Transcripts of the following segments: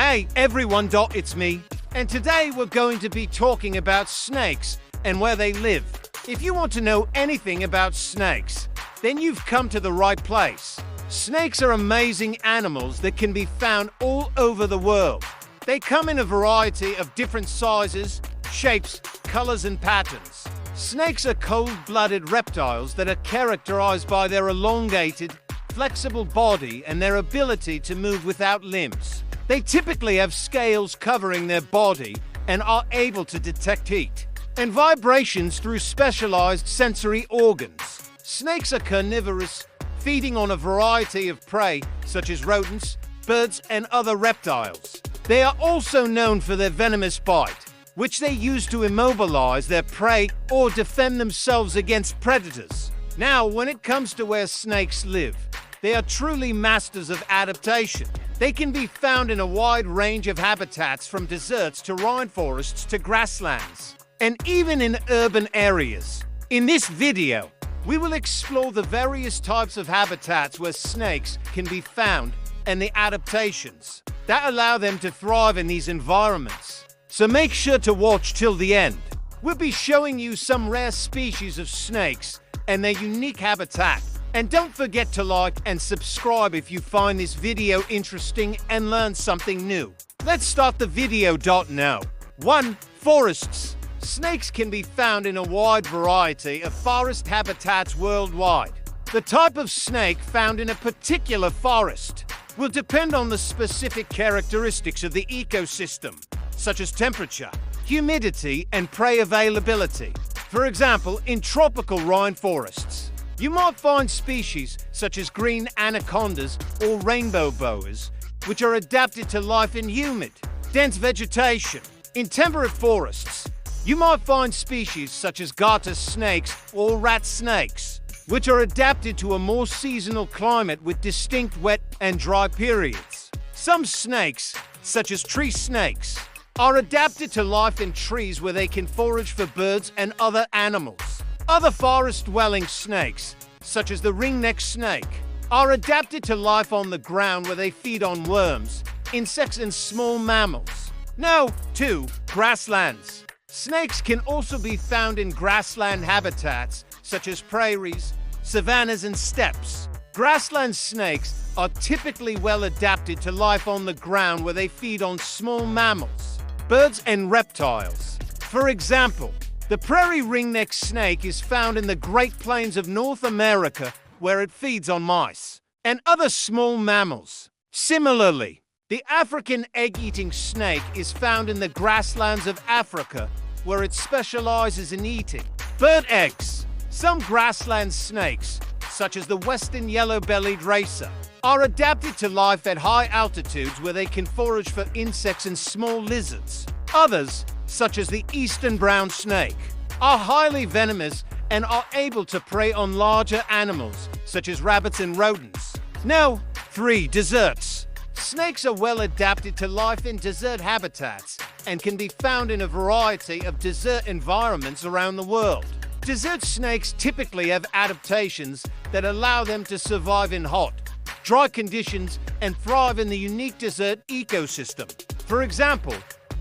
Hey everyone, it's me, and today we're going to be talking about snakes and where they live. If you want to know anything about snakes, then you've come to the right place. Snakes are amazing animals that can be found all over the world. They come in a variety of different sizes, shapes, colors, and patterns. Snakes are cold-blooded reptiles that are characterized by their elongated, flexible body and their ability to move without limbs. They typically have scales covering their body and are able to detect heat and vibrations through specialized sensory organs. Snakes are carnivorous, feeding on a variety of prey such as rodents, birds, and other reptiles. They are also known for their venomous bite, which they use to immobilize their prey or defend themselves against predators. Now, when it comes to where snakes live, they are truly masters of adaptation. They can be found in a wide range of habitats, from deserts to rainforests to grasslands, and even in urban areas. In this video, we will explore the various types of habitats where snakes can be found and the adaptations that allow them to thrive in these environments. So make sure to watch till the end. We'll be showing you some rare species of snakes and their unique habitat. And don't forget to like and subscribe if you find this video interesting and learn something new. Let's start the video now. 1. Forests. Snakes can be found in a wide variety of forest habitats worldwide. The type of snake found in a particular forest will depend on the specific characteristics of the ecosystem, such as temperature, humidity, and prey availability. For example, in tropical rainforests, you might find species such as green anacondas or rainbow boas, which are adapted to life in humid, dense vegetation. In temperate forests, you might find species such as garter snakes or rat snakes, which are adapted to a more seasonal climate with distinct wet and dry periods. Some snakes, such as tree snakes, are adapted to life in trees where they can forage for birds and other animals. Other forest-dwelling snakes, such as the ringneck snake, are adapted to life on the ground where they feed on worms, insects, and small mammals. Now, 2. Grasslands. Snakes can also be found in grassland habitats, such as prairies, savannas, and steppes. Grassland snakes are typically well adapted to life on the ground where they feed on small mammals, birds, and reptiles. For example, the prairie ringneck snake is found in the Great Plains of North America, where it feeds on mice and other small mammals. Similarly, the African egg-eating snake is found in the grasslands of Africa, where it specializes in eating bird eggs. Some grassland snakes, such as the western yellow-bellied racer, are adapted to life at high altitudes where they can forage for insects and small lizards. Others, such as the eastern brown snake, are highly venomous and are able to prey on larger animals, such as rabbits and rodents. Now, 3. Deserts. Snakes are well adapted to life in desert habitats and can be found in a variety of desert environments around the world. Desert snakes typically have adaptations that allow them to survive in hot, dry conditions and thrive in the unique desert ecosystem. For example,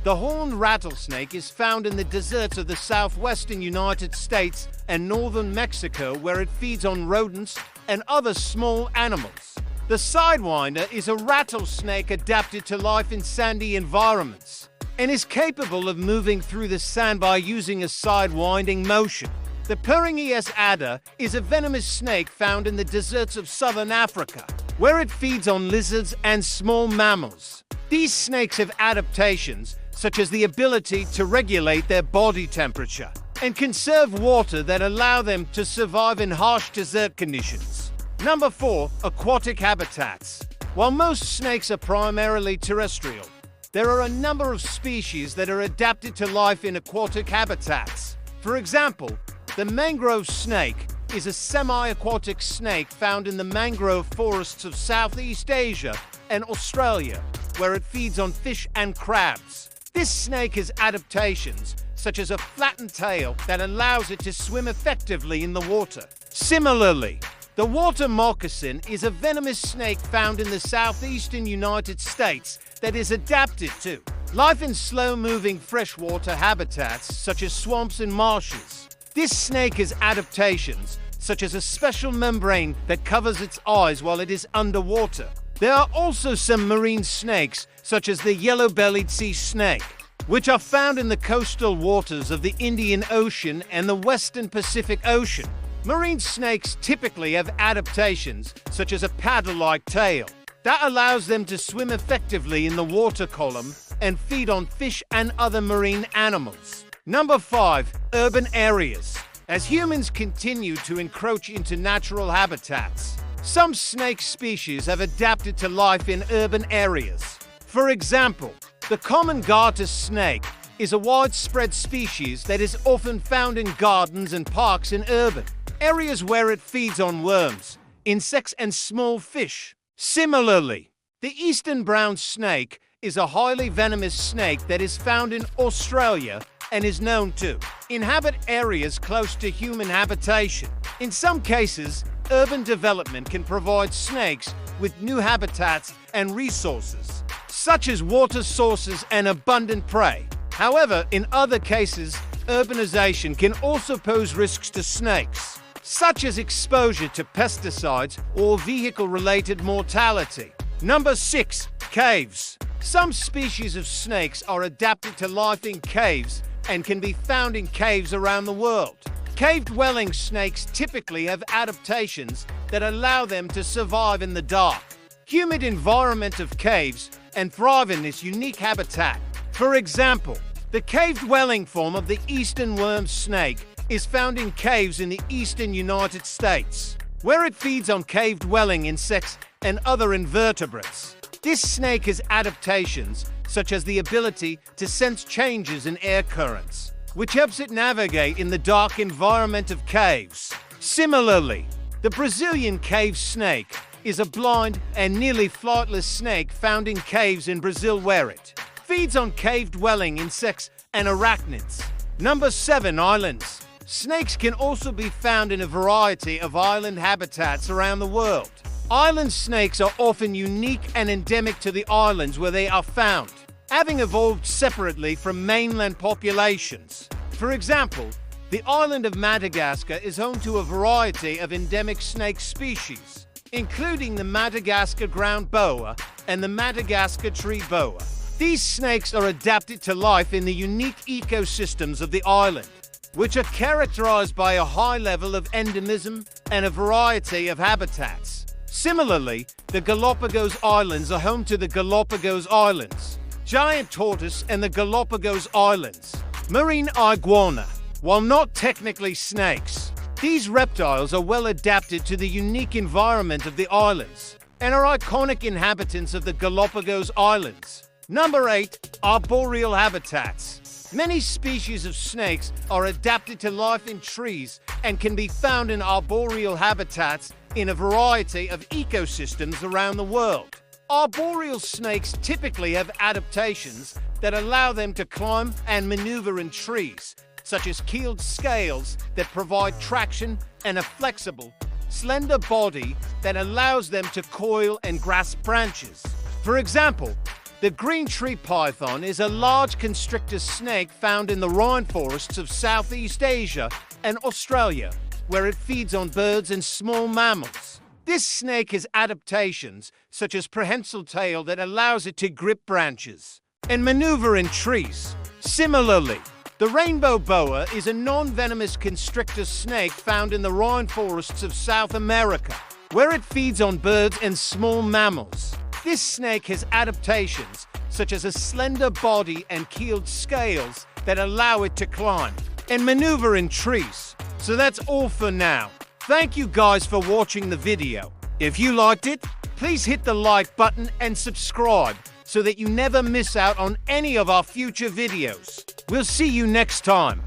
the horned rattlesnake is found in the deserts of the southwestern United States and northern Mexico, where it feeds on rodents and other small animals. The sidewinder is a rattlesnake adapted to life in sandy environments and is capable of moving through the sand by using a sidewinding motion. The Peringius adder is a venomous snake found in the deserts of southern Africa, where it feeds on lizards and small mammals. These snakes have adaptations such as the ability to regulate their body temperature and conserve water that allow them to survive in harsh desert conditions. Number 4. Aquatic habitats. While most snakes are primarily terrestrial, there are a number of species that are adapted to life in aquatic habitats. For example, the mangrove snake is a semi-aquatic snake found in the mangrove forests of Southeast Asia and Australia, where it feeds on fish and crabs. This snake has adaptations such as a flattened tail that allows it to swim effectively in the water. Similarly, The water moccasin is a venomous snake found in the southeastern United States that is adapted to life in slow-moving freshwater habitats such as swamps and marshes. This snake has adaptations such as a special membrane that covers its eyes while it is underwater. There are also some marine snakes such as the yellow-bellied sea snake, which are found in the coastal waters of the Indian Ocean and the Western Pacific Ocean. Marine snakes typically have adaptations such as a paddle-like tail that allows them to swim effectively in the water column and feed on fish and other marine animals. Number 5. Urban areas. As humans continue to encroach into natural habitats, some snake species have adapted to life in urban areas. For example, the common garter snake is a widespread species that is often found in gardens and parks in urban areas where it feeds on worms, insects, and small fish. Similarly, the eastern brown snake is a highly venomous snake that is found in Australia and is known to inhabit areas close to human habitation. In some cases, urban development can provide snakes with new habitats and resources, such as water sources and abundant prey. However, in other cases, urbanization can also pose risks to snakes, such as exposure to pesticides or vehicle-related mortality. Number 6. Caves. Some species of snakes are adapted to life in caves and can be found in caves around the world. Cave-dwelling snakes typically have adaptations that allow them to survive in the dark, humid environment of caves and thrive in this unique habitat. For example, the cave-dwelling form of the eastern worm snake is found in caves in the eastern United States, where it feeds on cave-dwelling insects and other invertebrates. This snake has adaptations such as the ability to sense changes in air currents, which helps it navigate in the dark environment of caves. Similarly, the Brazilian cave snake is a blind and nearly flightless snake found in caves in Brazil where it feeds on cave-dwelling insects and arachnids. Number 7. Islands. Snakes can also be found in a variety of island habitats around the world. Island snakes are often unique and endemic to the islands where they are found, having evolved separately from mainland populations. For example, the island of Madagascar is home to a variety of endemic snake species, including the Madagascar ground boa and the Madagascar tree boa. These snakes are adapted to life in the unique ecosystems of the island, which are characterized by a high level of endemism and a variety of habitats. Similarly, the Galapagos Islands are home to the Galapagos Islands, giant tortoise, and the Galapagos Islands, marine iguana. While not technically snakes, these reptiles are well adapted to the unique environment of the islands and are iconic inhabitants of the Galapagos Islands. Number 8. Arboreal habitats. Many species of snakes are adapted to life in trees and can be found in arboreal habitats in a variety of ecosystems around the world. Arboreal snakes typically have adaptations that allow them to climb and maneuver in trees, such as keeled scales that provide traction and a flexible, slender body that allows them to coil and grasp branches. For example, the green tree python is a large constrictor snake found in the rainforests of Southeast Asia and Australia, where it feeds on birds and small mammals. This snake has adaptations such as prehensile tail that allows it to grip branches and maneuver in trees. Similarly, the rainbow boa is a non-venomous constrictor snake found in the rainforests of South America, where it feeds on birds and small mammals. This snake has adaptations such as a slender body and keeled scales that allow it to climb and maneuver in trees. So that's all for now. Thank you guys for watching the video. If you liked it, please hit the like button and subscribe so that you never miss out on any of our future videos. We'll see you next time.